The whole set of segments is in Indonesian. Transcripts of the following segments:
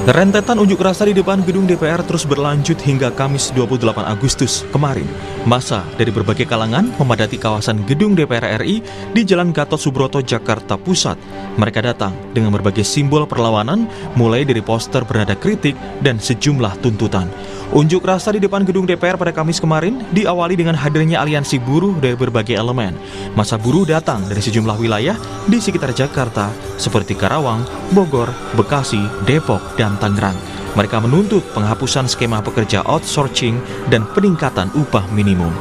Rentetan unjuk rasa di depan gedung DPR terus berlanjut hingga Kamis 28 Agustus kemarin. Massa dari berbagai kalangan memadati kawasan gedung DPR RI di Jalan Gatot Subroto, Jakarta Pusat. Mereka datang dengan berbagai simbol perlawanan, mulai dari poster bernada kritik dan sejumlah tuntutan. Unjuk rasa di depan gedung DPR pada Kamis kemarin diawali dengan hadirnya aliansi buruh dari berbagai elemen. Massa buruh datang dari sejumlah wilayah di sekitar Jakarta seperti Karawang, Bogor, Bekasi, Depok, dan Tangerang. Mereka menuntut penghapusan skema pekerja outsourcing dan peningkatan upah minimum.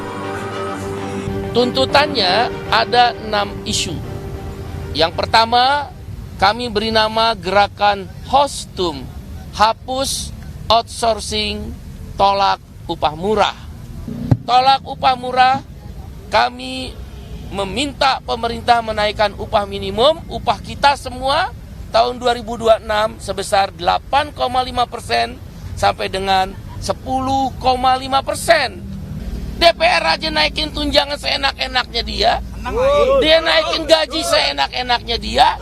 Tuntutannya ada 6 isu. Yang pertama, kami beri nama gerakan Hostum, hapus outsourcing, tolak upah murah. Tolak upah murah, kami meminta pemerintah menaikkan upah minimum, upah kita semua tahun 2026 sebesar 8,5% sampai dengan 10,5%. DPR aja naikin tunjangan seenak-enaknya dia. Dia naikin gaji seenak-enaknya dia.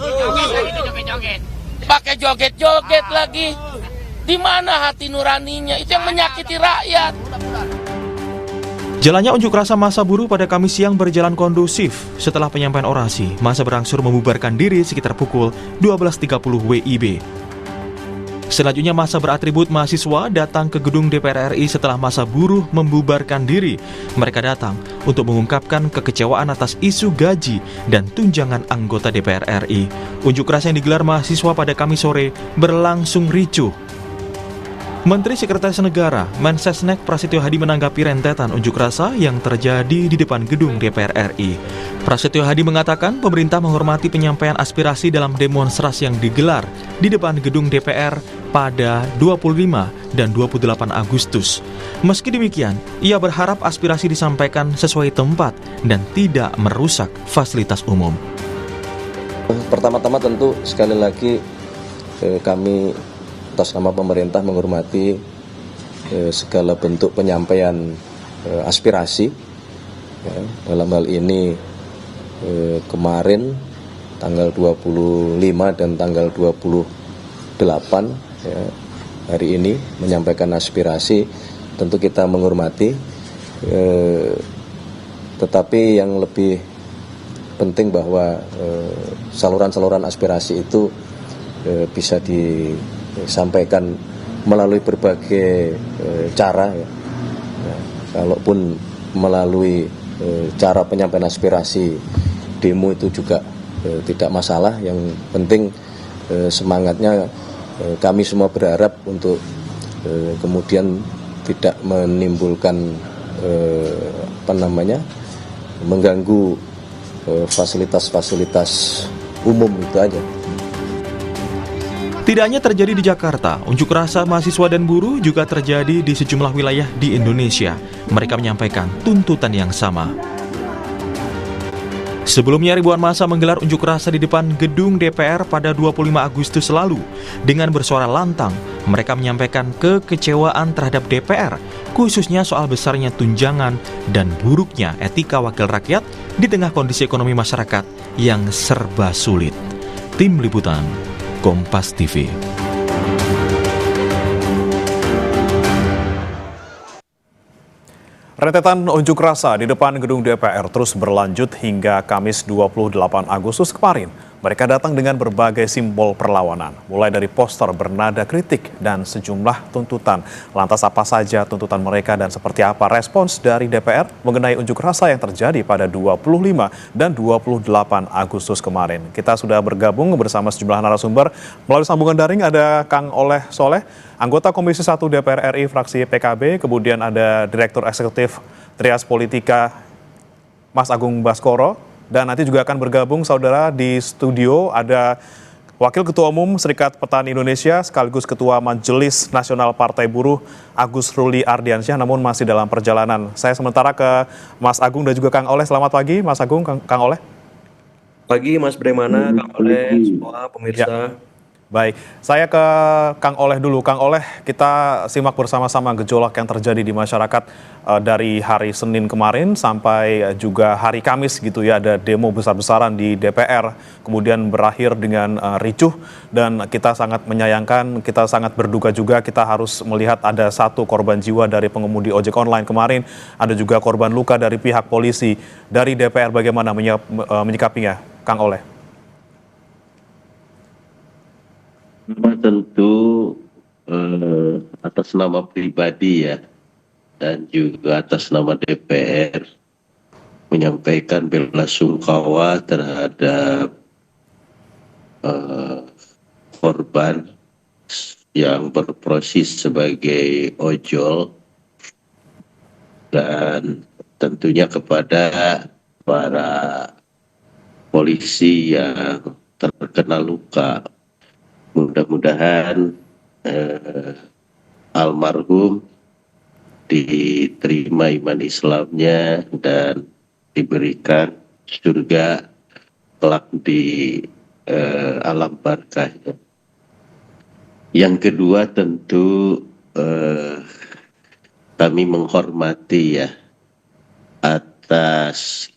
Pakai joget-joget lagi. Di mana hati nuraninya? Itu yang menyakiti rakyat. Jalannya unjuk rasa massa buruh pada Kamis siang berjalan kondusif. Setelah penyampaian orasi, massa berangsur membubarkan diri sekitar pukul 12.30 WIB. Selanjutnya massa beratribut mahasiswa datang ke gedung DPR RI setelah massa buruh membubarkan diri. Mereka datang untuk mengungkapkan kekecewaan atas isu gaji dan tunjangan anggota DPR RI. Unjuk rasa yang digelar mahasiswa pada Kamis sore berlangsung ricuh. Menteri Sekretaris Negara Mensesnek Prasetyo Hadi menanggapi rentetan unjuk rasa yang terjadi di depan gedung DPR RI. Prasetyo Hadi mengatakan pemerintah menghormati penyampaian aspirasi dalam demonstrasi yang digelar di depan gedung DPR pada 25 dan 28 Agustus. Meski demikian, ia berharap aspirasi disampaikan sesuai tempat dan tidak merusak fasilitas umum. Pertama-tama tentu sekali lagi kami atas nama pemerintah menghormati segala bentuk penyampaian aspirasi. Dalam hal ini kemarin tanggal 25 dan tanggal 28 hari ini menyampaikan aspirasi, tentu kita menghormati, tetapi yang lebih penting bahwa saluran-saluran aspirasi itu bisa disampaikan melalui berbagai cara ya. Kalaupun melalui cara penyampaian aspirasi demo itu juga tidak masalah. Yang penting semangatnya kami semua berharap untuk kemudian tidak menimbulkan mengganggu fasilitas-fasilitas umum, itu aja. Tidak hanya terjadi di Jakarta, unjuk rasa mahasiswa dan buruh juga terjadi di sejumlah wilayah di Indonesia. Mereka menyampaikan tuntutan yang sama. Sebelumnya ribuan massa menggelar unjuk rasa di depan gedung DPR pada 25 Agustus lalu. Dengan bersuara lantang, mereka menyampaikan kekecewaan terhadap DPR, khususnya soal besarnya tunjangan dan buruknya etika wakil rakyat di tengah kondisi ekonomi masyarakat yang serba sulit. Tim Liputan Kompas TV. Rentetan unjuk rasa di depan gedung DPR terus berlanjut hingga Kamis 28 Agustus kemarin. Mereka datang dengan berbagai simbol perlawanan, mulai dari poster bernada kritik dan sejumlah tuntutan. Lantas apa saja tuntutan mereka dan seperti apa respons dari DPR mengenai unjuk rasa yang terjadi pada 25 dan 28 Agustus kemarin? Kita sudah bergabung bersama sejumlah narasumber. Melalui sambungan daring ada Kang Oleh Soleh, anggota Komisi 1 DPR RI fraksi PKB, kemudian ada Direktur Eksekutif Trias Politika Mas Agung Baskoro. Dan nanti juga akan bergabung saudara di studio ada Wakil Ketua Umum Serikat Petani Indonesia sekaligus Ketua Majelis Nasional Partai Buruh Agus Ruli Ardiansyah, namun masih dalam perjalanan. Saya sementara ke Mas Agung dan juga Kang Oleh. Selamat pagi Mas Agung, Kang Oleh. Pagi Mas Bremana, Kang Oleh, semua pemirsa. Baik, saya ke Kang Oleh dulu. Kang Oleh, kita simak bersama-sama gejolak yang terjadi di masyarakat dari hari Senin kemarin sampai juga hari Kamis gitu ya. Ada demo besar-besaran di DPR, kemudian berakhir dengan ricuh dan kita sangat menyayangkan, kita sangat berduka juga. Kita harus melihat ada 1 korban jiwa dari pengemudi ojek online kemarin, ada juga korban luka dari pihak polisi. Dari DPR bagaimana menyikapinya, Kang Oleh? Tentu atas nama pribadi ya, dan juga atas nama DPR menyampaikan belasungkawa terhadap korban yang berproses sebagai ojol, dan tentunya kepada para polisi yang terkena luka. Mudah-mudahan almarhum diterima iman Islamnya dan diberikan surga kelak di alam barzah. Yang kedua tentu kami menghormati ya atas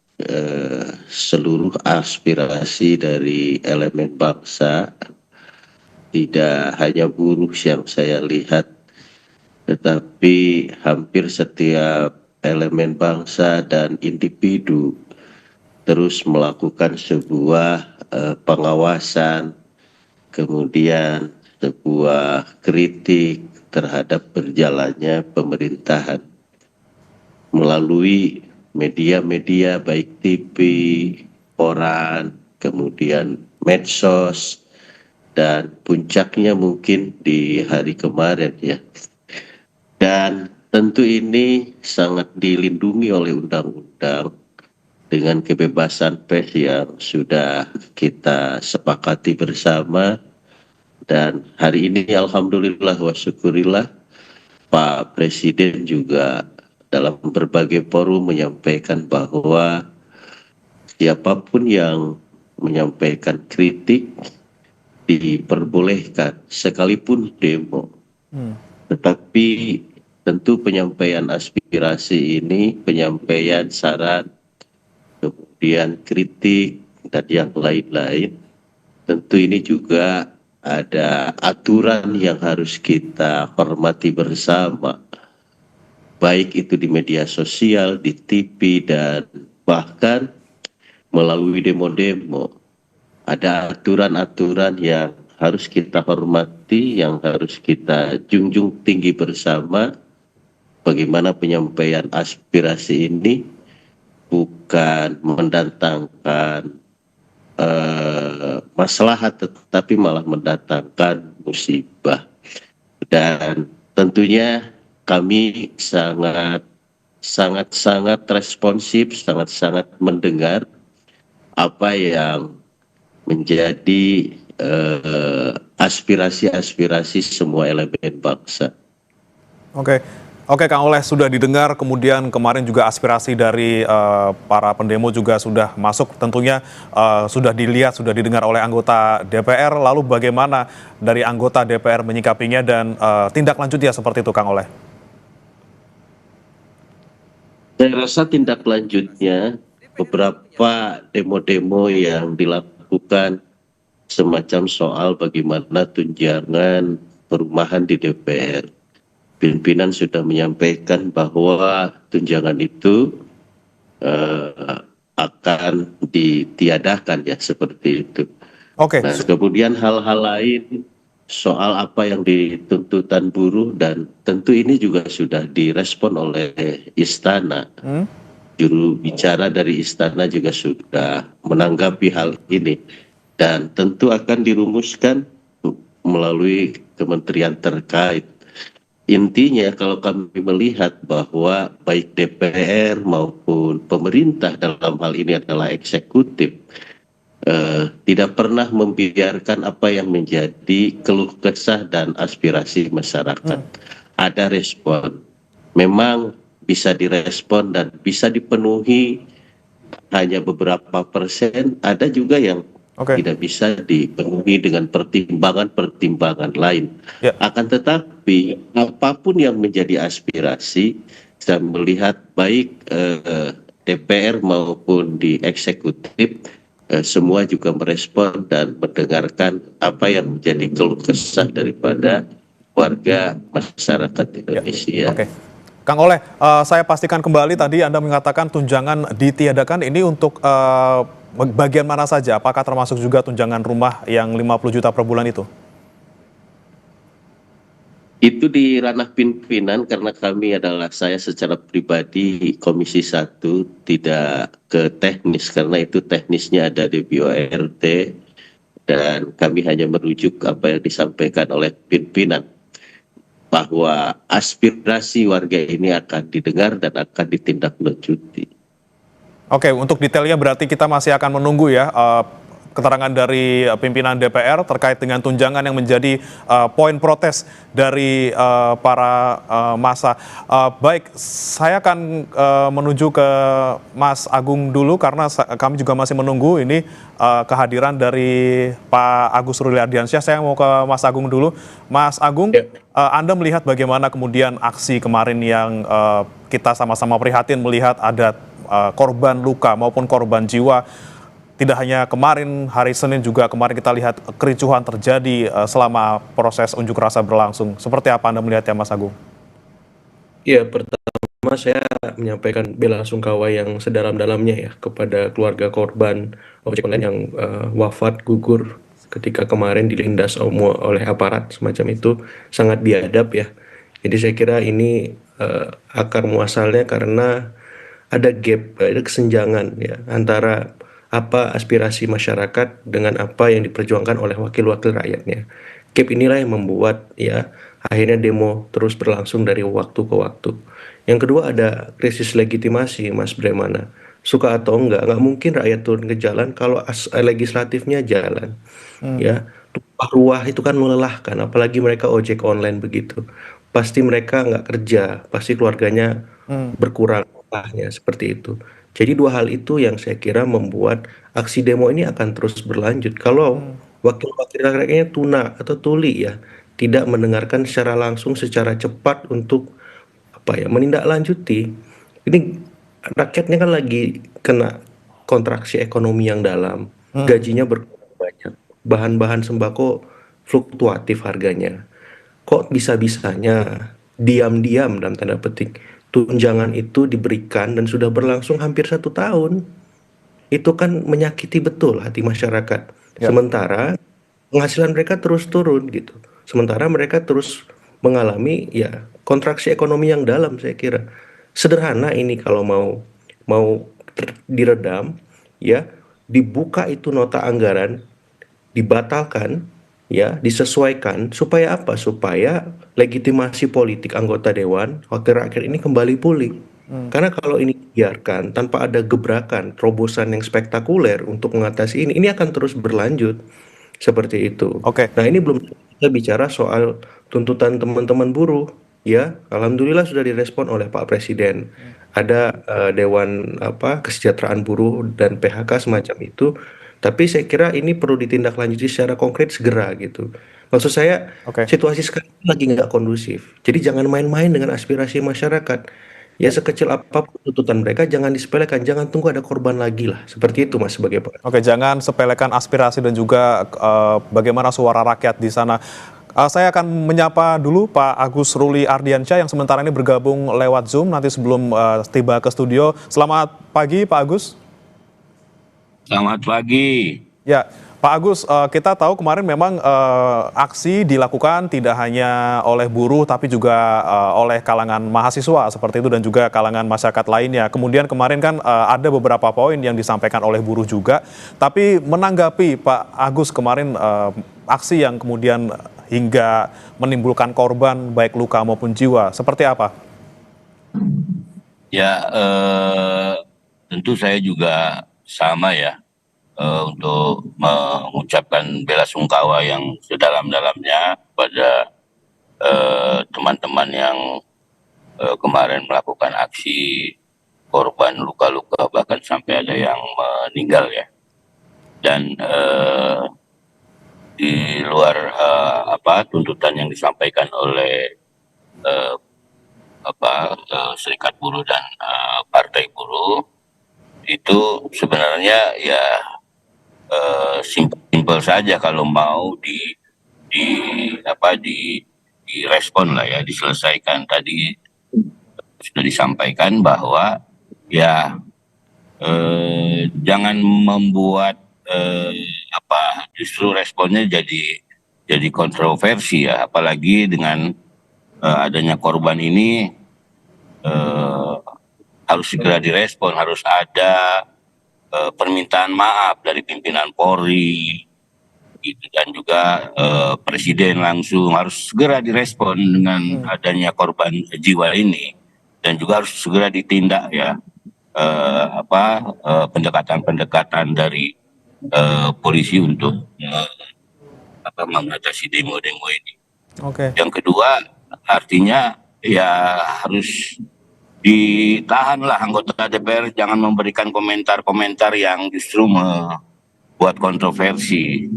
seluruh aspirasi dari elemen bangsa. Tidak hanya buruh yang saya lihat, tetapi hampir setiap elemen bangsa dan individu terus melakukan sebuah pengawasan, kemudian sebuah kritik terhadap berjalannya pemerintahan melalui media-media baik TV, koran, kemudian medsos, dan puncaknya mungkin di hari kemarin ya. Dan tentu ini sangat dilindungi oleh undang-undang dengan kebebasan pers yang sudah kita sepakati bersama. Dan hari ini alhamdulillah wa syukurillah Pak Presiden juga dalam berbagai forum menyampaikan bahwa siapapun yang menyampaikan kritik diperbolehkan sekalipun demo. Tetapi tentu penyampaian aspirasi ini, penyampaian saran, kemudian kritik dan yang lain-lain, tentu ini juga ada aturan yang harus kita hormati bersama, baik itu di media sosial, di TV, dan bahkan melalui demo-demo. Ada aturan-aturan yang harus kita hormati, yang harus kita junjung tinggi bersama. Bagaimana penyampaian aspirasi ini bukan mendatangkan maslahat, tetapi malah mendatangkan musibah. Dan tentunya kami sangat responsif, sangat mendengar apa yang menjadi aspirasi-aspirasi semua elemen bangsa. Oke, Kang Oleh, sudah didengar, kemudian kemarin juga aspirasi dari para pendemo juga sudah masuk, tentunya sudah dilihat, sudah didengar oleh anggota DPR, lalu bagaimana dari anggota DPR menyikapinya dan tindak lanjutnya seperti itu, Kang Oleh? Saya rasa tindak lanjutnya beberapa demo-demo yang dilakukan semacam soal bagaimana tunjangan perumahan di DPR. Pimpinan sudah menyampaikan bahwa tunjangan itu akan ditiadakan ya, seperti itu. Nah, kemudian hal-hal lain soal apa yang dituntutan buruh, dan tentu ini juga sudah direspon oleh Istana. Juru bicara dari Istana juga sudah menanggapi hal ini, dan tentu akan dirumuskan melalui kementerian terkait. Intinya kalau kami melihat bahwa baik DPR maupun pemerintah, dalam hal ini adalah eksekutif, tidak pernah membiarkan apa yang menjadi keluh kesah dan aspirasi masyarakat. Ada respon, memang bisa direspon dan bisa dipenuhi hanya beberapa persen, ada juga yang Tidak bisa dipenuhi dengan pertimbangan-pertimbangan lain. Ya. Akan tetapi apapun yang menjadi aspirasi, saya melihat baik DPR maupun di eksekutif semua juga merespon dan mendengarkan apa yang menjadi keluh kesah daripada warga masyarakat Indonesia. Oke. Kang Oleh, saya pastikan kembali tadi Anda mengatakan tunjangan ditiadakan ini untuk bagian mana saja? Apakah termasuk juga tunjangan rumah yang 50 juta per bulan itu? Itu di ranah pimpinan karena saya secara pribadi Komisi 1 tidak ke teknis karena itu teknisnya ada di BORT dan kami hanya merujuk apa yang disampaikan oleh pimpinan bahwa aspirasi warga ini akan didengar dan akan ditindaklanjuti. Oke, untuk detailnya berarti kita masih akan menunggu ya keterangan dari pimpinan DPR terkait dengan tunjangan yang menjadi poin protes dari para massa. Baik, saya akan menuju ke Mas Agung dulu karena kami juga masih menunggu ini kehadiran dari Pak Agus Ruli Ardiansyah. Saya mau ke Mas Agung dulu. Mas Agung, Anda melihat bagaimana kemudian aksi kemarin yang kita sama-sama prihatin melihat ada korban luka maupun korban jiwa. Tidak hanya kemarin, hari Senin juga kemarin kita lihat kericuhan terjadi selama proses unjuk rasa berlangsung. Seperti apa Anda melihatnya, Mas Agung? Ya, pertama saya menyampaikan bela sungkawa yang sedalam-dalamnya ya kepada keluarga korban ojek online yang wafat gugur ketika kemarin dilindas oleh aparat semacam itu, sangat biadab ya. Jadi saya kira ini akar muasalnya karena ada gap, ada kesenjangan ya antara apa aspirasi masyarakat dengan apa yang diperjuangkan oleh wakil-wakil rakyatnya. Gap inilah yang membuat ya akhirnya demo terus berlangsung dari waktu ke waktu. Yang kedua ada krisis legitimasi, Mas Bremana. Suka atau enggak mungkin rakyat turun ke jalan kalau legislatifnya jalan. Ya, tumpah ruah itu kan melelahkan, apalagi mereka ojek online begitu. Pasti mereka nggak kerja, pasti keluarganya berkurang upahnya seperti itu. Jadi dua hal itu yang saya kira membuat aksi demo ini akan terus berlanjut. Kalau wakil-wakil rakyatnya tuna atau tuli ya, tidak mendengarkan secara langsung, secara cepat untuk menindaklanjuti. Ini rakyatnya kan lagi kena kontraksi ekonomi yang dalam, gajinya berkurang banyak, bahan-bahan sembako fluktuatif harganya. Kok bisa-bisanya diam-diam dalam tanda petik tunjangan itu diberikan dan sudah berlangsung hampir 1 tahun. Itu kan menyakiti betul hati masyarakat. Sementara penghasilan mereka terus turun gitu. Sementara mereka terus mengalami ya kontraksi ekonomi yang dalam, saya kira. Sederhana ini kalau mau diredam ya, dibuka itu nota anggaran, dibatalkan ya, disesuaikan supaya apa? Supaya legitimasi politik anggota dewan wakil rakyat ini kembali pulih. Karena kalau ini dibiarkan tanpa ada gebrakan, terobosan yang spektakuler untuk mengatasi ini akan terus berlanjut seperti itu. Nah, ini belum kita bicara soal tuntutan teman-teman buruh ya. Alhamdulillah sudah direspon oleh Pak Presiden. Ada Dewan Kesejahteraan Buruh dan PHK semacam itu. Tapi saya kira ini perlu ditindaklanjuti secara konkret segera gitu. Maksud saya situasi sekarang lagi nggak kondusif. Jadi jangan main-main dengan aspirasi masyarakat. Ya sekecil apapun tuntutan mereka jangan disepelekan, jangan tunggu ada korban lagi lah. Seperti itu Mas sebagai Pak. Oke, jangan sepelekan aspirasi dan juga bagaimana suara rakyat di sana. Saya akan menyapa dulu Pak Agus Ruli Ardiansyah yang sementara ini bergabung lewat Zoom nanti sebelum tiba ke studio. Selamat pagi Pak Agus. Selamat pagi. Ya, Pak Agus, kita tahu kemarin memang aksi dilakukan tidak hanya oleh buruh tapi juga oleh kalangan mahasiswa seperti itu dan juga kalangan masyarakat lainnya. Kemudian kemarin kan ada beberapa poin yang disampaikan oleh buruh juga. Tapi menanggapi Pak Agus kemarin aksi yang kemudian hingga menimbulkan korban baik luka maupun jiwa, seperti apa? Ya, tentu saya juga sama ya untuk mengucapkan bela sungkawa yang sedalam-dalamnya kepada teman-teman yang kemarin melakukan aksi korban luka-luka bahkan sampai ada yang meninggal ya. dan di luar tuntutan yang disampaikan oleh serikat buruh dan partai buruh, itu sebenarnya ya simpel saja kalau mau direspon lah ya, diselesaikan. Tadi sudah disampaikan bahwa ya jangan membuat justru responnya jadi kontroversi ya, apalagi dengan adanya korban ini harus segera direspon, harus ada permintaan maaf dari pimpinan Polri gitu, dan juga Presiden langsung harus segera direspon dengan adanya korban jiwa ini, dan juga harus segera ditindak ya pendekatan-pendekatan dari polisi untuk mengatasi demo-demo ini. Yang kedua, artinya ya harus ditahanlah anggota DPR, jangan memberikan komentar-komentar yang justru membuat kontroversi.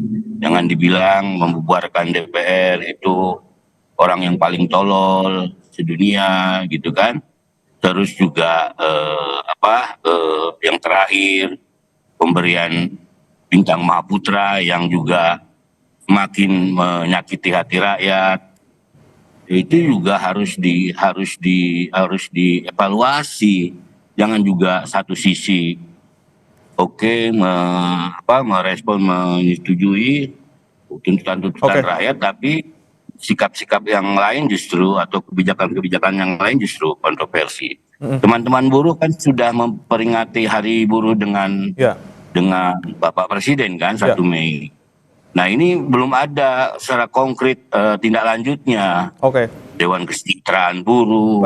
Jangan dibilang membubarkan DPR itu orang yang paling tolol sedunia gitu kan. Terus juga yang terakhir, pemberian bintang Mahaputra yang juga makin menyakiti hati rakyat, itu juga harus dievaluasi. Jangan juga satu sisi merespon, menyetujui tuntutan rakyat, tapi sikap-sikap yang lain justru, atau kebijakan-kebijakan yang lain justru kontroversi. Teman-teman buruh kan sudah memperingati Hari Buruh dengan Bapak Presiden kan 1 Mei. Nah, ini belum ada secara konkret tindak lanjutnya. Dewan Kesejahteraan Buruh,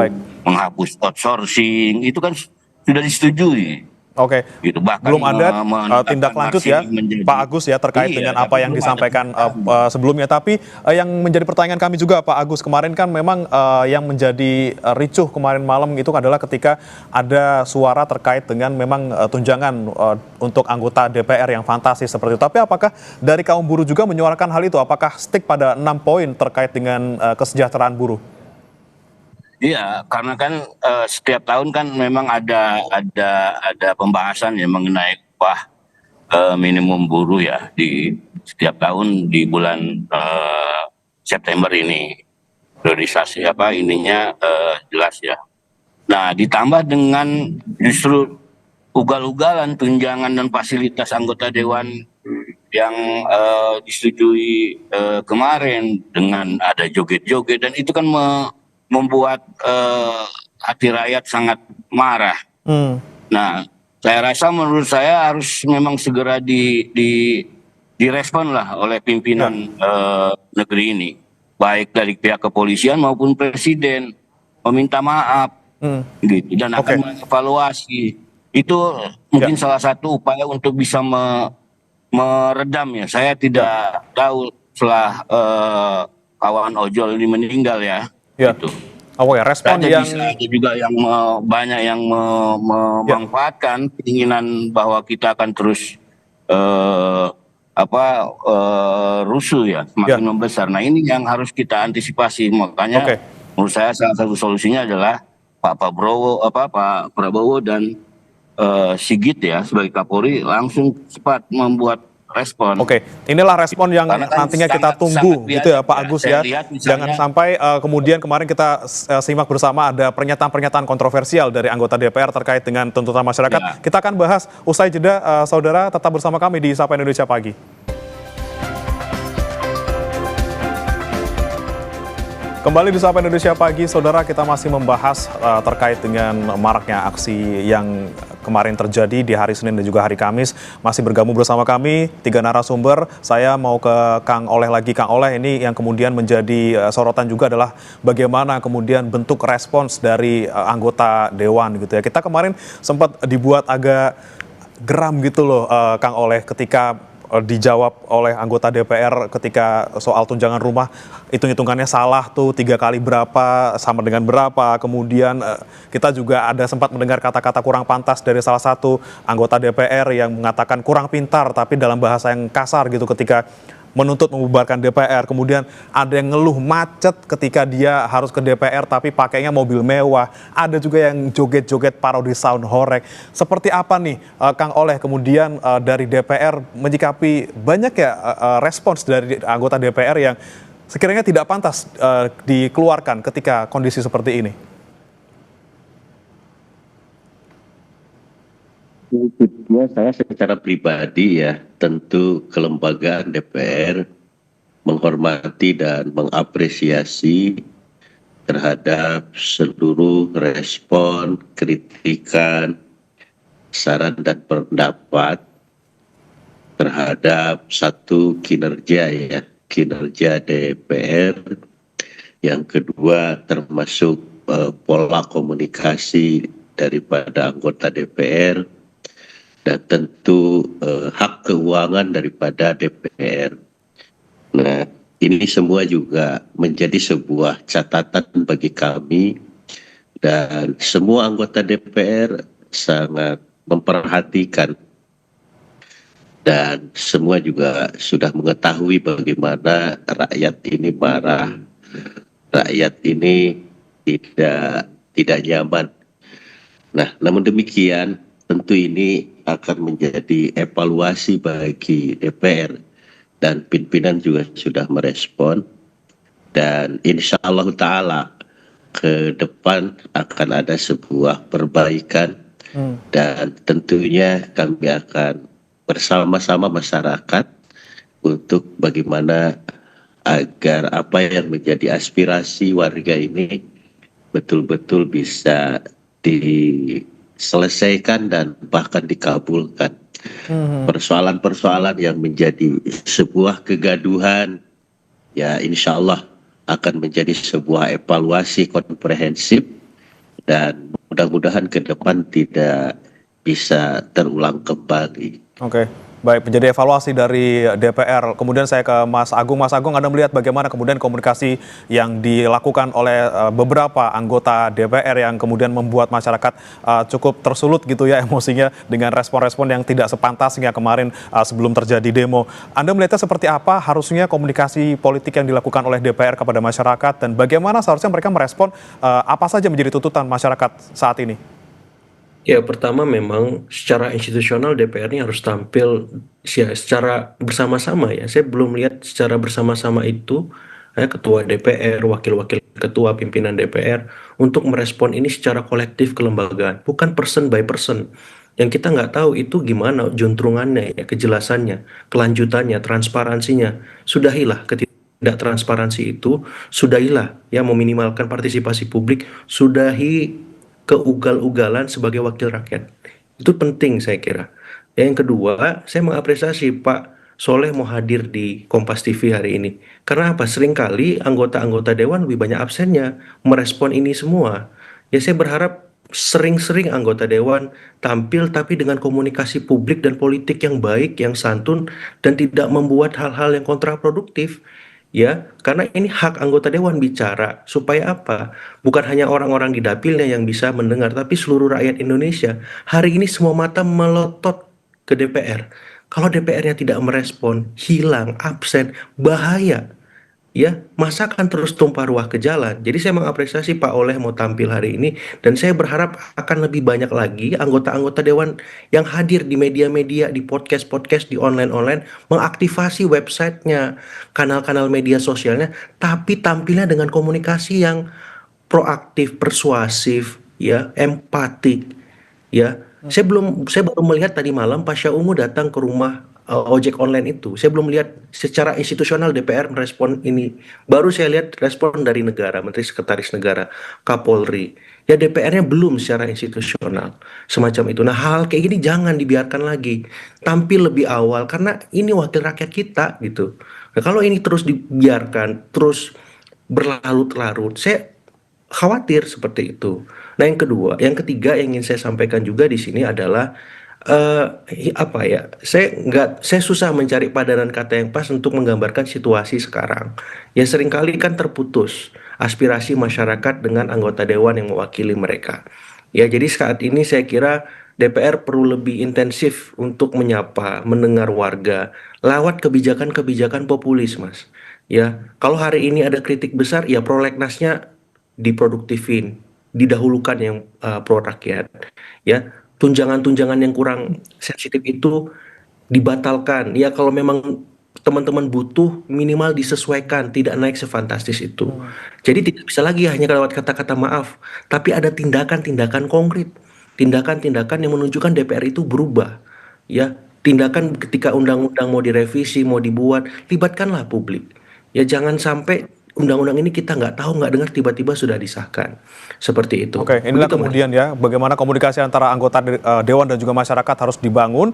menghapus outsourcing, itu kan sudah disetujui. Gitu. Belum ada tindak lanjut ya, Pak Agus ya, terkait dengan apa yang disampaikan sebelumnya. Tapi yang menjadi pertanyaan kami juga, Pak Agus, kemarin kan memang yang menjadi ricuh kemarin malam itu adalah ketika ada suara terkait dengan memang tunjangan untuk anggota DPR yang fantastis seperti itu. Tapi apakah dari kaum buruh juga menyuarakan hal itu? Apakah stick pada 6 poin terkait dengan kesejahteraan buruh? Iya, karena kan setiap tahun kan memang ada pembahasan ya mengenai upah minimum buruh ya di setiap tahun di bulan September ini. Priorisasi jelas ya. Nah, ditambah dengan justru ugal-ugalan tunjangan dan fasilitas anggota dewan yang disetujui kemarin, dengan ada joget-joget, dan itu kan membuat hati rakyat sangat marah. Nah, menurut saya harus memang segera direspon lah oleh pimpinan negeri ini, baik dari pihak kepolisian maupun Presiden, meminta maaf gitu, dan akan mengevaluasi. Itu mungkin salah satu upaya untuk bisa meredam ya. Saya tidak tahu setelah kawan ojol ini meninggal ya. Gitu. Respon ada yang juga yang banyak yang memanfaatkan keinginan bahwa kita akan terus rusuh ya, semakin membesar. Nah, ini yang harus kita antisipasi. Makanya menurut saya salah satu solusinya adalah Pak Prabowo dan Sigit ya sebagai Kapolri langsung cepat membuat respon. Inilah respon yang nantinya kita tunggu gitu ya, Pak Agus ya. Jangan sampai kemudian kemarin kita simak bersama ada pernyataan-pernyataan kontroversial dari anggota DPR terkait dengan tuntutan masyarakat. Kita akan bahas usai jeda, saudara, tetap bersama kami di Sapa Indonesia Pagi. Kembali di Sapa Indonesia Pagi, saudara, kita masih membahas terkait dengan maraknya aksi yang kemarin terjadi di hari Senin dan juga hari Kamis. Masih bergabung bersama kami 3 narasumber. Saya mau ke Kang Oleh lagi. Kang Oleh, ini yang kemudian menjadi sorotan juga adalah bagaimana kemudian bentuk respons dari anggota Dewan gitu ya. Kita kemarin sempat dibuat agak geram gitu loh, Kang Oleh, ketika dijawab oleh anggota DPR ketika soal tunjangan rumah, hitung-hitungannya salah tuh 3 kali berapa sama dengan berapa. Kemudian kita juga ada sempat mendengar kata-kata kurang pantas dari salah satu anggota DPR yang mengatakan kurang pintar tapi dalam bahasa yang kasar gitu ketika menuntut membubarkan DPR. Kemudian ada yang ngeluh macet ketika dia harus ke DPR tapi pakainya mobil mewah. Ada juga yang joget-joget parodi sound horeg. Seperti apa nih Kang Oleh kemudian dari DPR menyikapi banyak ya respons dari anggota DPR yang sekiranya tidak pantas dikeluarkan ketika kondisi seperti ini? Berikutnya saya secara pribadi ya tentu kelembagaan DPR menghormati dan mengapresiasi terhadap seluruh respon, kritikan, saran dan pendapat terhadap satu kinerja DPR, yang kedua termasuk pola komunikasi daripada anggota DPR, dan tentu hak keuangan daripada DPR. Nah, ini semua juga menjadi sebuah catatan bagi kami, dan semua anggota DPR sangat memperhatikan, dan semua juga sudah mengetahui bagaimana rakyat ini marah, rakyat ini tidak nyaman. Nah, namun demikian tentu ini akan menjadi evaluasi bagi DPR, dan pimpinan juga sudah merespon, dan insya Allah Ta'ala ke depan akan ada sebuah perbaikan, dan tentunya kami akan bersama-sama masyarakat untuk bagaimana agar apa yang menjadi aspirasi warga ini betul-betul bisa diselesaikan dan bahkan dikabulkan. Persoalan-persoalan yang menjadi sebuah kegaduhan, ya insya Allah akan menjadi sebuah evaluasi komprehensif, dan mudah-mudahan ke depan tidak bisa terulang kembali. Oke, baik, menjadi evaluasi dari DPR. Kemudian saya ke Mas Agung. Mas Agung, Anda melihat bagaimana kemudian komunikasi yang dilakukan oleh beberapa anggota DPR yang kemudian membuat masyarakat cukup tersulut gitu ya emosinya dengan respon-respon yang tidak sepantasnya kemarin sebelum terjadi demo. Anda melihatnya seperti apa harusnya komunikasi politik yang dilakukan oleh DPR kepada masyarakat, dan bagaimana seharusnya mereka merespon apa saja menjadi tuntutan masyarakat saat ini? Ya, pertama memang secara institusional DPR ini harus tampil ya, secara bersama-sama ya. Saya belum lihat secara bersama-sama itu ketua DPR, wakil-wakil ketua pimpinan DPR untuk merespon ini secara kolektif kelembagaan, bukan person by person. Yang kita nggak tahu itu gimana juntrungannya ya, kejelasannya, kelanjutannya, transparansinya. Sudahilah ketidaktransparansi itu, sudahilah ya meminimalkan partisipasi publik, sudahi keugal-ugalan sebagai wakil rakyat. Itu penting saya kira. Yang kedua, saya mengapresiasi Pak Soleh mau hadir di Kompas TV hari ini. Karena apa? Seringkali anggota-anggota Dewan lebih banyak absennya merespon ini semua. Ya saya berharap sering-sering anggota Dewan tampil tapi dengan komunikasi publik dan politik yang baik, yang santun, dan tidak membuat hal-hal yang kontraproduktif. Ya, karena ini hak anggota Dewan bicara. Supaya apa? Bukan hanya orang-orang di dapilnya yang bisa mendengar, tapi seluruh rakyat Indonesia. Hari ini semua mata melotot ke DPR. Kalau DPR-nya tidak merespon, hilang, absen, bahaya. Ya, masa akan terus tumpah ruah ke jalan. Jadi saya mengapresiasi Pak Oleh mau tampil hari ini, dan saya berharap akan lebih banyak lagi anggota-anggota Dewan yang hadir di media-media, di podcast-podcast, di online-online, mengaktifasi websitenya, kanal-kanal media sosialnya, tapi tampilnya dengan komunikasi yang proaktif, persuasif, ya, empatik, ya. Saya baru melihat tadi malam Pasha Ungu datang ke rumah ojek online itu. Saya belum lihat secara institusional DPR merespon ini. Baru saya lihat respon dari negara, Menteri Sekretaris Negara, Kapolri. Ya DPR-nya belum secara institusional. Semacam itu. Nah hal kayak gini jangan dibiarkan lagi. Tampil lebih awal karena ini wakil rakyat kita gitu. Nah, kalau ini terus dibiarkan, terus berlarut-larut, saya khawatir seperti itu. Nah yang ketiga yang ingin saya sampaikan juga di sini adalah apa ya, saya susah mencari padanan kata yang pas untuk menggambarkan situasi sekarang. Ya seringkali kan terputus aspirasi masyarakat dengan anggota dewan yang mewakili mereka. Ya jadi saat ini saya kira DPR perlu lebih intensif untuk menyapa, mendengar warga lewat kebijakan-kebijakan populis, Mas. Ya, kalau hari ini ada kritik besar, ya prolegnasnya diproduktifin, didahulukan yang pro rakyat. Ya, tunjangan-tunjangan yang kurang sensitif itu dibatalkan. Ya kalau memang teman-teman butuh, minimal disesuaikan, tidak naik sefantastis itu. Jadi tidak bisa lagi hanya lewat kata-kata maaf, tapi ada tindakan-tindakan konkret, tindakan-tindakan yang menunjukkan DPR itu berubah. Ya, tindakan ketika undang-undang mau direvisi, mau dibuat, libatkanlah publik. Ya jangan sampai undang-undang ini kita nggak tahu, nggak dengar, tiba-tiba sudah disahkan. Seperti itu. Oke, inilah Begitu, Mas. kemudian ya bagaimana komunikasi antara anggota dewan dan juga masyarakat harus dibangun.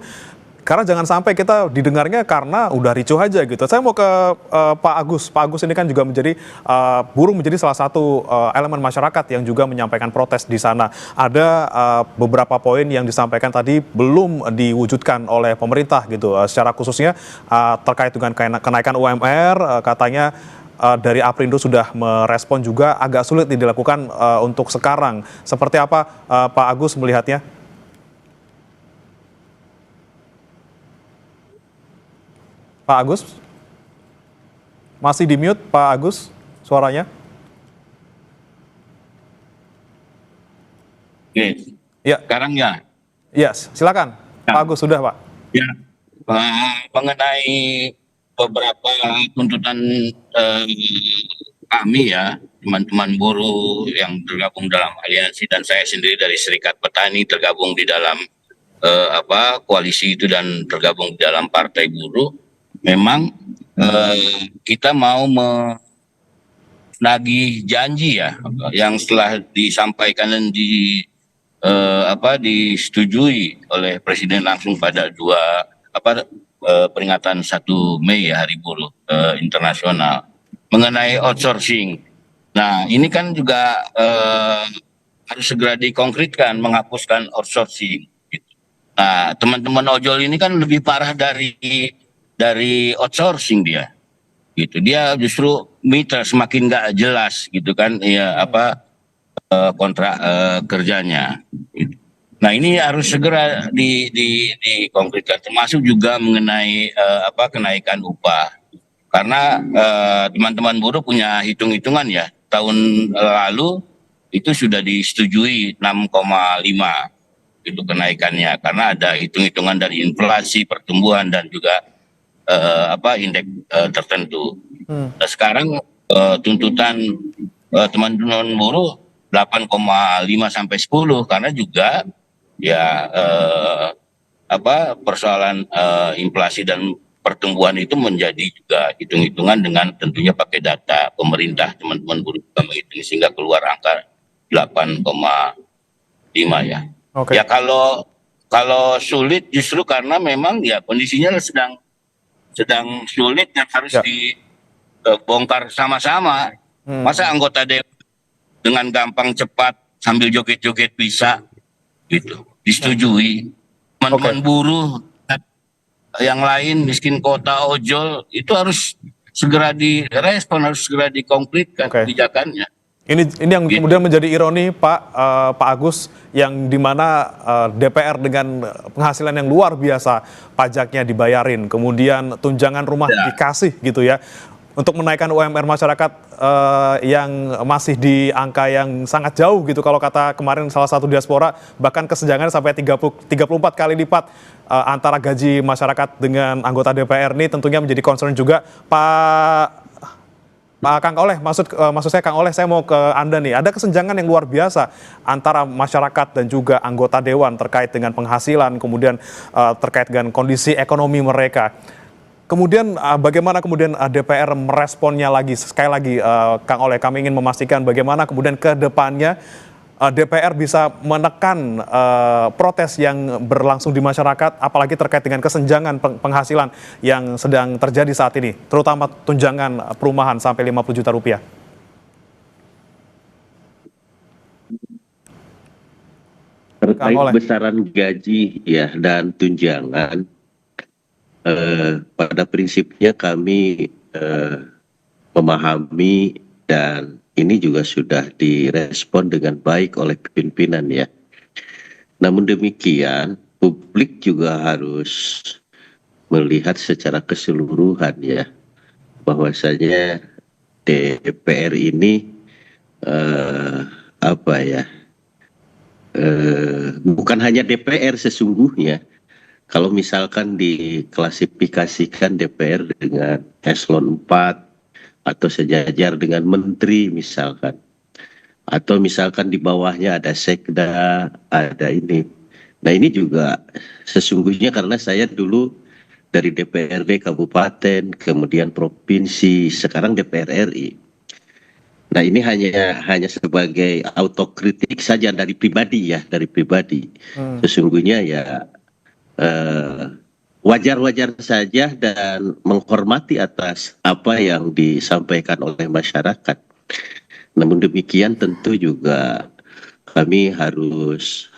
Karena jangan sampai kita didengarnya karena udah ricuh aja gitu. Saya mau ke Pak Agus. Pak Agus ini kan juga menjadi buruh menjadi salah satu elemen masyarakat yang juga menyampaikan protes di sana. Ada beberapa poin yang disampaikan tadi belum diwujudkan oleh pemerintah gitu. Secara khususnya terkait dengan kenaikan UMR, katanya dari Aprindo sudah merespon juga agak sulit dilakukan untuk sekarang. Seperti apa Pak Agus melihatnya? Pak Agus? Masih di mute Pak Agus suaranya? Oke, Ya, sekarang ya. ya silakan. Pak Agus sudah Pak. Ya, mengenai beberapa tuntutan kami ya, teman-teman buruh yang tergabung dalam aliansi dan saya sendiri dari Serikat Petani tergabung di dalam koalisi itu dan tergabung di dalam Partai Buruh. Memang kita mau menagih janji ya, yang setelah disampaikan dan disetujui oleh Presiden langsung pada peringatan 1 Mei ya, Hari Buruh Internasional mengenai outsourcing. Nah, ini kan juga harus segera dikonkretkan, menghapuskan outsourcing. Gitu. Nah, teman-teman ojol ini kan lebih parah dari outsourcing dia. Gitu. Dia justru mitra semakin nggak jelas gitu kan ya kontrak kerjanya. Gitu. Nah, ini harus segera dikonkretkan, termasuk juga mengenai kenaikan upah. Karena teman-teman buruh punya hitung-hitungan ya. Tahun lalu itu sudah disetujui 6,5 itu kenaikannya, karena ada hitung-hitungan dari inflasi, pertumbuhan dan juga indeks tertentu. Nah, sekarang tuntutan teman-teman buruh 8,5 sampai 10 karena juga ya persoalan inflasi dan pertumbuhan itu menjadi juga hitung-hitungan dengan tentunya pakai data pemerintah. Teman-teman buruh juga menghitung sehingga keluar angka 8,5 ya. Okay. Ya kalau sulit justru karena memang ya kondisinya sedang sulit dan harus dibongkar sama-sama. Masa anggota dewan dengan gampang cepat sambil joget-joget bisa gitu disetujui. Teman-teman buruh yang lain miskin kota ojol itu harus segera direspon, harus segera dikonkretkan kebijakannya. Ini yang kemudian menjadi ironi Pak Agus, yang dimana DPR dengan penghasilan yang luar biasa pajaknya dibayarin, kemudian tunjangan rumah dikasih gitu ya, untuk menaikkan UMR masyarakat yang masih di angka yang sangat jauh gitu. Kalau kata kemarin salah satu diaspora, bahkan kesenjangan sampai 34 kali lipat antara gaji masyarakat dengan anggota DPR. Ini tentunya menjadi concern juga Pak Kang Oleh, maksud saya Kang Oleh, saya mau ke Anda nih. Ada kesenjangan yang luar biasa antara masyarakat dan juga anggota dewan terkait dengan penghasilan, kemudian terkait dengan kondisi ekonomi mereka. Kemudian bagaimana kemudian DPR meresponnya lagi? Sekali lagi Kang Oleh, kami ingin memastikan bagaimana kemudian ke depannya DPR bisa menekan protes yang berlangsung di masyarakat, apalagi terkait dengan kesenjangan penghasilan yang sedang terjadi saat ini, terutama tunjangan perumahan sampai 50 juta rupiah. Terkait Oleh. besaran gaji ya dan tunjangan, pada prinsipnya kami memahami dan ini juga sudah direspon dengan baik oleh pimpinan ya. Namun demikian, publik juga harus melihat secara keseluruhan ya, bahwasanya DPR ini bukan hanya DPR sesungguhnya. Kalau misalkan diklasifikasikan DPR dengan eselon 4 atau sejajar dengan menteri misalkan, atau misalkan di bawahnya ada sekda, ada ini. Nah ini juga sesungguhnya karena saya dulu dari DPRD kabupaten, kemudian provinsi, sekarang DPR RI. Nah ini hanya sebagai autokritik saja dari pribadi ya, dari pribadi. Sesungguhnya ya wajar-wajar saja dan menghormati atas apa yang disampaikan oleh masyarakat. Namun demikian tentu juga kami harus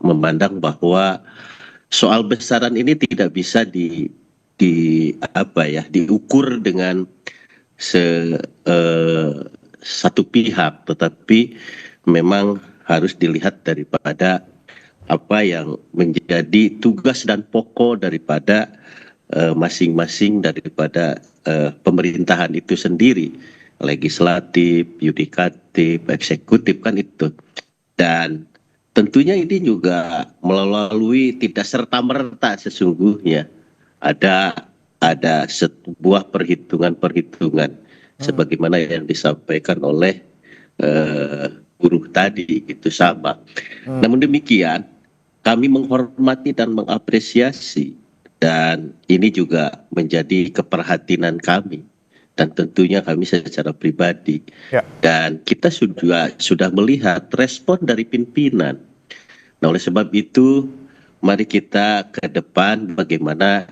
memandang bahwa soal besaran ini tidak bisa diukur dengan satu pihak, tetapi memang harus dilihat daripada apa yang menjadi tugas dan pokok daripada masing-masing daripada pemerintahan itu sendiri, legislatif, yudikatif, eksekutif kan itu. Dan tentunya ini juga melalui tidak serta-merta sesungguhnya ada sebuah perhitungan sebagaimana yang disampaikan oleh buruh tadi itu sama. Namun demikian kami menghormati dan mengapresiasi, dan ini juga menjadi keprihatinan kami dan tentunya kami secara pribadi. Dan kita sudah melihat respon dari pimpinan. Nah oleh sebab itu mari kita ke depan bagaimana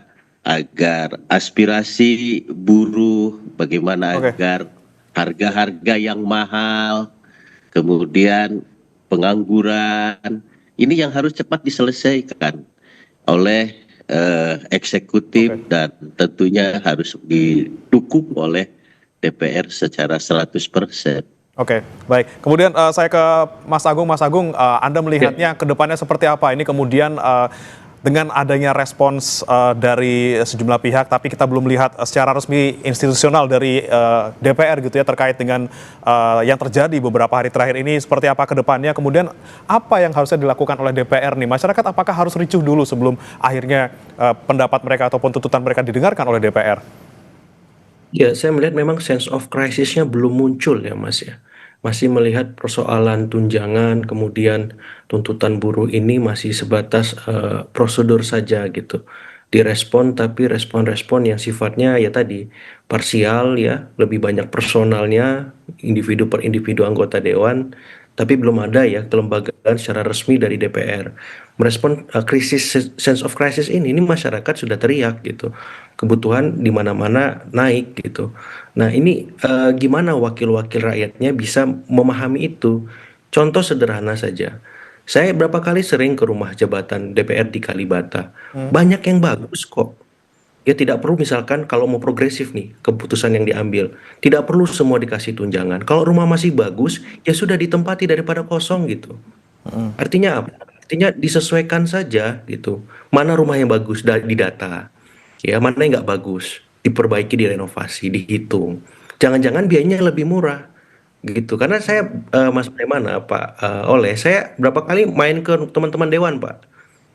agar aspirasi buruh, bagaimana agar harga-harga yang mahal, kemudian pengangguran, ini yang harus cepat diselesaikan oleh eksekutif dan tentunya harus didukung oleh DPR secara 100%. Oke, baik. Kemudian saya ke Mas Agung. Mas Agung, Anda melihatnya ke depannya seperti apa? Ini kemudian dengan adanya respons dari sejumlah pihak, tapi kita belum lihat secara resmi institusional dari DPR gitu ya, terkait dengan yang terjadi beberapa hari terakhir ini, seperti apa ke depannya, kemudian apa yang harusnya dilakukan oleh DPR nih? Masyarakat apakah harus ricuh dulu sebelum akhirnya pendapat mereka ataupun tuntutan mereka didengarkan oleh DPR? Ya, saya melihat memang sense of crisis-nya belum muncul ya Mas ya. Masih melihat persoalan tunjangan, kemudian tuntutan buruh ini masih sebatas prosedur saja gitu. Direspon, tapi respon-respon yang sifatnya ya tadi parsial ya, lebih banyak personalnya, individu per individu anggota dewan, tapi belum ada ya kelembagaan secara resmi dari DPR. Merespon sense of crisis ini masyarakat sudah teriak gitu. Kebutuhan di mana-mana naik gitu. Nah ini gimana wakil-wakil rakyatnya bisa memahami itu? Contoh sederhana saja. Saya berapa kali sering ke rumah jabatan DPR di Kalibata. Banyak yang bagus kok. Ya tidak perlu misalkan kalau mau progresif nih keputusan yang diambil. Tidak perlu semua dikasih tunjangan. Kalau rumah masih bagus ya sudah ditempati daripada kosong gitu. Artinya apa? Artinya disesuaikan saja gitu. Mana rumah yang bagus di data. Ya mana yang nggak bagus, diperbaiki, direnovasi, dihitung. Jangan-jangan biayanya lebih murah, gitu. Karena saya Mas Premana, Pak Oleh, saya berapa kali main ke teman-teman dewan, Pak,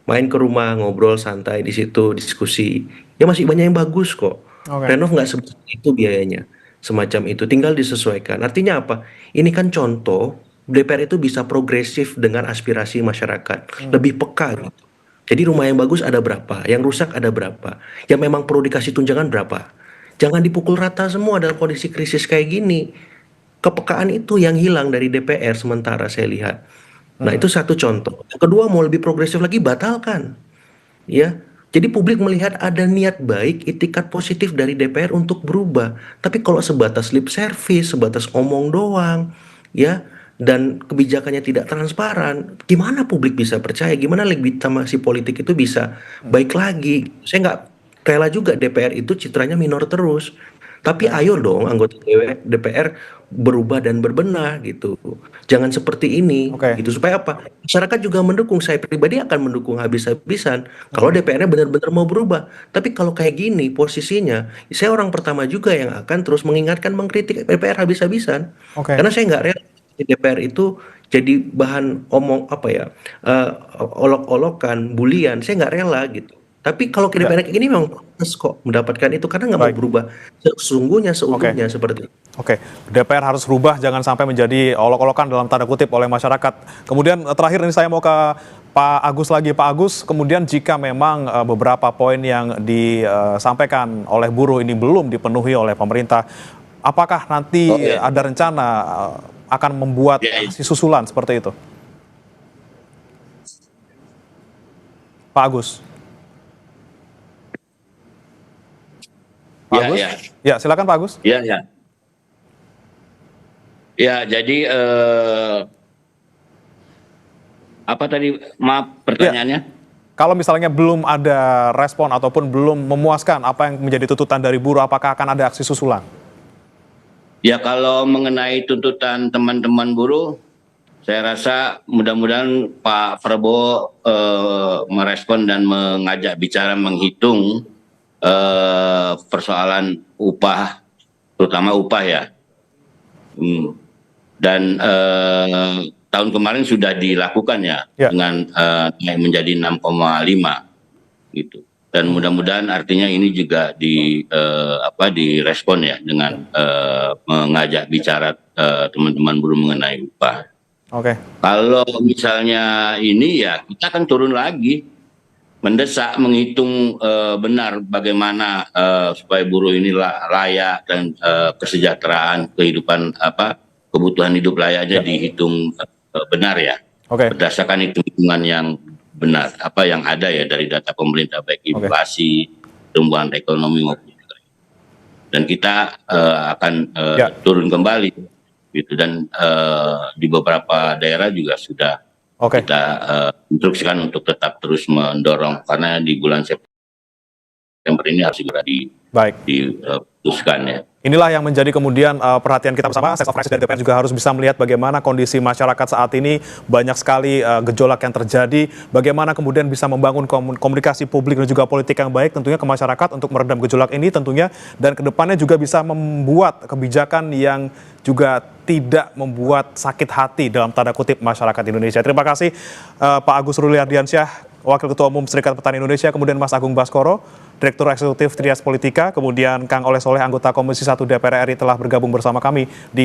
main ke rumah ngobrol santai di situ diskusi, ya masih banyak yang bagus kok. Renov nggak sebesar itu biayanya, semacam itu. Tinggal disesuaikan. Artinya apa? Ini kan contoh DPR itu bisa progresif dengan aspirasi masyarakat, lebih peka gitu. Jadi rumah yang bagus ada berapa, yang rusak ada berapa, yang memang perlu dikasih tunjangan berapa. Jangan dipukul rata semua dalam kondisi krisis kayak gini. Kepekaan itu yang hilang dari DPR sementara saya lihat. Nah itu satu contoh. Yang kedua mau lebih progresif lagi batalkan. Ya, jadi publik melihat ada niat baik, itikat positif dari DPR untuk berubah. Tapi kalau sebatas lip service, sebatas ngomong doang, ya dan kebijakannya tidak transparan, gimana publik bisa percaya? Gimana legitimasi politik itu bisa baik lagi? Saya nggak rela juga DPR itu citranya minor terus. Tapi ayo dong anggota DPR berubah dan berbenah gitu. Jangan seperti ini gitu. Supaya apa? Masyarakat juga mendukung. Saya pribadi akan mendukung habis-habisan kalau DPR-nya benar-benar mau berubah. Tapi kalau kayak gini posisinya, saya orang pertama juga yang akan terus mengingatkan, mengkritik DPR habis-habisan. Karena saya nggak rela DPR itu jadi bahan olok-olokan, bulian. Saya nggak rela gitu. Tapi kalau DPR kayak gini memang pantas kok mendapatkan itu karena nggak mau berubah sesungguhnya seutuhnya seperti itu. DPR harus berubah, jangan sampai menjadi olok-olokan dalam tanda kutip oleh masyarakat. Kemudian terakhir ini saya mau ke Pak Agus lagi. Pak Agus, kemudian jika memang beberapa poin yang disampaikan oleh buruh ini belum dipenuhi oleh pemerintah, apakah nanti ada rencana akan membuat aksi susulan seperti itu? Pak Agus. Pak Agus? Ya, silakan Pak Agus. Ya, jadi apa tadi? Maaf pertanyaannya. Kalau misalnya belum ada respon ataupun belum memuaskan apa yang menjadi tuntutan dari buruh, apakah akan ada aksi susulan? Ya, kalau mengenai tuntutan teman-teman buruh, saya rasa mudah-mudahan Pak Prabowo merespon dan mengajak bicara, menghitung persoalan upah, terutama upah ya. Dan tahun kemarin sudah dilakukan ya, dengan naik menjadi 6,5 gitu. Dan mudah-mudahan artinya ini juga direspon ya dengan mengajak bicara teman-teman buruh mengenai upah. Kalau misalnya ini ya kita akan turun lagi, mendesak, menghitung benar bagaimana supaya buruh ini layak dan kesejahteraan kehidupan kebutuhan hidup layaknya dihitung benar ya, berdasarkan hitungan yang benar yang ada ya dari data pemerintah, baik inflasi, pertumbuhan ekonomi maupun juga. Dan kita akan turun kembali gitu, dan di beberapa daerah juga sudah kita instruksikan untuk tetap terus mendorong, karena di bulan September ini harus segera diputuskan ya. Inilah yang menjadi kemudian perhatian kita bersama. Sektor fraksi dan DPR juga harus bisa melihat bagaimana kondisi masyarakat saat ini, banyak sekali gejolak yang terjadi, bagaimana kemudian bisa membangun komunikasi publik dan juga politik yang baik tentunya ke masyarakat untuk meredam gejolak ini tentunya, dan kedepannya juga bisa membuat kebijakan yang juga tidak membuat sakit hati dalam tanda kutip masyarakat Indonesia. Terima kasih Pak Agus Ruli Ardiansyah, Wakil Ketua Umum Serikat Petani Indonesia, kemudian Mas Agung Baskoro, Direktur Eksekutif Trias Politika, kemudian Kang Oleh Soleh, anggota Komisi 1 DPR RI telah bergabung bersama kami di